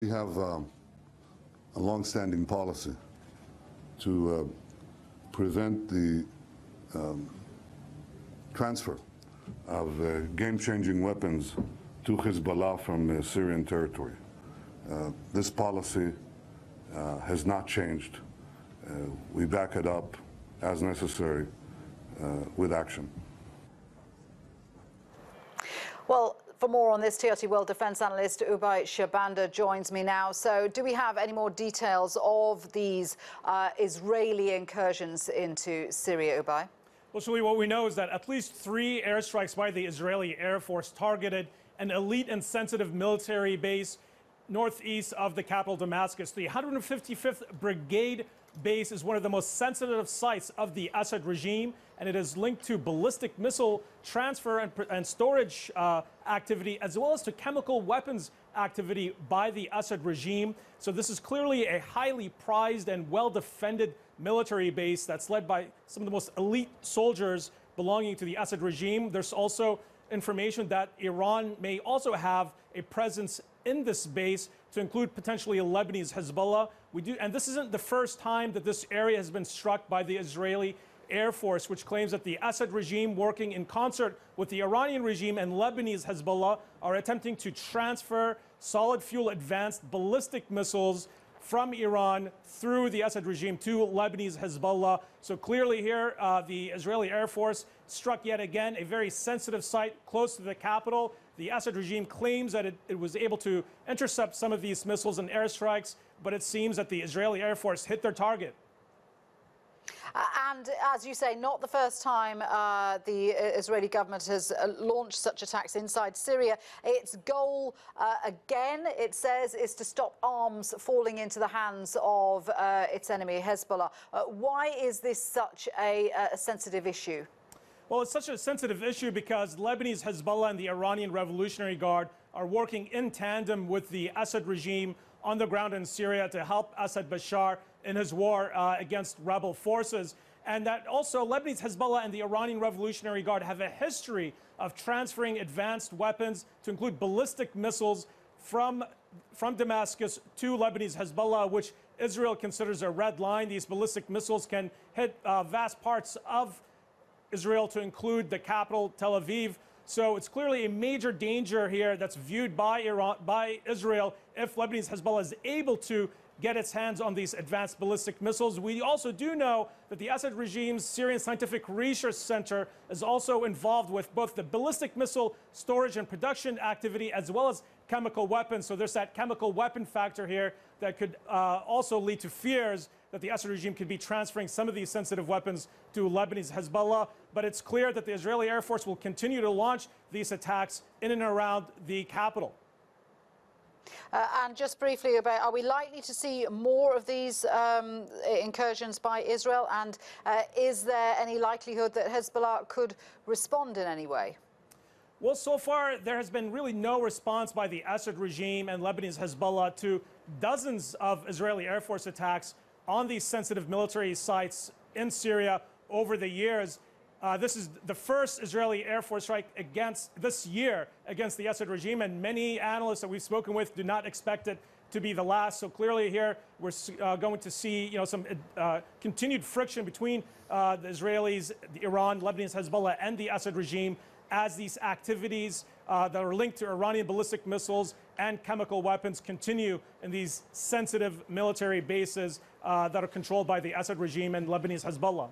We have a long-standing policy to prevent the transfer of game-changing weapons to Hezbollah from Syrian territory. This policy has not changed. We back it up as necessary with action. Well, for more on this, TRT World Defence Analyst Oubai Shahbandar joins me now. So do we have any more details of these Israeli incursions into Syria, Oubai? Well, Shuli, what we know is that at least 3 airstrikes by the Israeli Air Force targeted an elite and sensitive military base northeast of the capital, Damascus. The 155th Brigade base is one of the most sensitive sites of the Assad regime, and it is linked to ballistic missile transfer and storage activity, as well as to chemical weapons activity by the Assad regime. So this is clearly a highly prized and well-defended military base that's led by some of the most elite soldiers belonging to the Assad regime. There's also information that Iran may also have a presence in this base, to include potentially a Lebanese Hezbollah. And this isn't the first time that this area has been struck by the Israeli Air Force, which claims that the Assad regime, working in concert with the Iranian regime and Lebanese Hezbollah, are attempting to transfer solid fuel advanced ballistic missiles from Iran through the Assad regime to Lebanese Hezbollah. So clearly here, the Israeli Air Force struck yet again a very sensitive site close to the capital. The Assad regime claims that it was able to intercept some of these missiles and airstrikes, but it seems that the Israeli Air Force hit their target. And as you say, not the first time the Israeli government has launched such attacks inside Syria. Its goal, again, it says, is to stop arms falling into the hands of its enemy, Hezbollah. Why is this such a sensitive issue? Well, it's such a sensitive issue because Lebanese Hezbollah and the Iranian Revolutionary Guard are working in tandem with the Assad regime on the ground in Syria to help Assad Bashar in his war against rebel forces. And that also Lebanese Hezbollah and the Iranian Revolutionary Guard have a history of transferring advanced weapons, to include ballistic missiles, from Damascus to Lebanese Hezbollah, which Israel considers a red line. These ballistic missiles can hit vast parts of Israel, to include the capital, Tel Aviv. So it's clearly a major danger here that's viewed by Israel if Lebanese Hezbollah is able to get its hands on these advanced ballistic missiles. We also do know that the Assad regime's Syrian Scientific Research Center is also involved with both the ballistic missile storage and production activity, as well as chemical weapons. So there's that chemical weapon factor here that could also lead to fears that the Assad regime could be transferring some of these sensitive weapons to Lebanese Hezbollah. But it's clear that the Israeli Air Force will continue to launch these attacks in and around the capital. And just briefly, are we likely to see more of these incursions by Israel? And is there any likelihood that Hezbollah could respond in any way? Well, so far, there has been really no response by the Assad regime and Lebanese Hezbollah to dozens of Israeli Air Force attacks on these sensitive military sites in Syria over the years. This is the first Israeli Air Force strike this year against the Assad regime, and many analysts that we've spoken with do not expect it to be the last. So clearly here we're going to see some continued friction between the Israelis, the Iran, Lebanese Hezbollah, and the Assad regime, as these activities that are linked to Iranian ballistic missiles and chemical weapons continue in these sensitive military bases that are controlled by the Assad regime and Lebanese Hezbollah.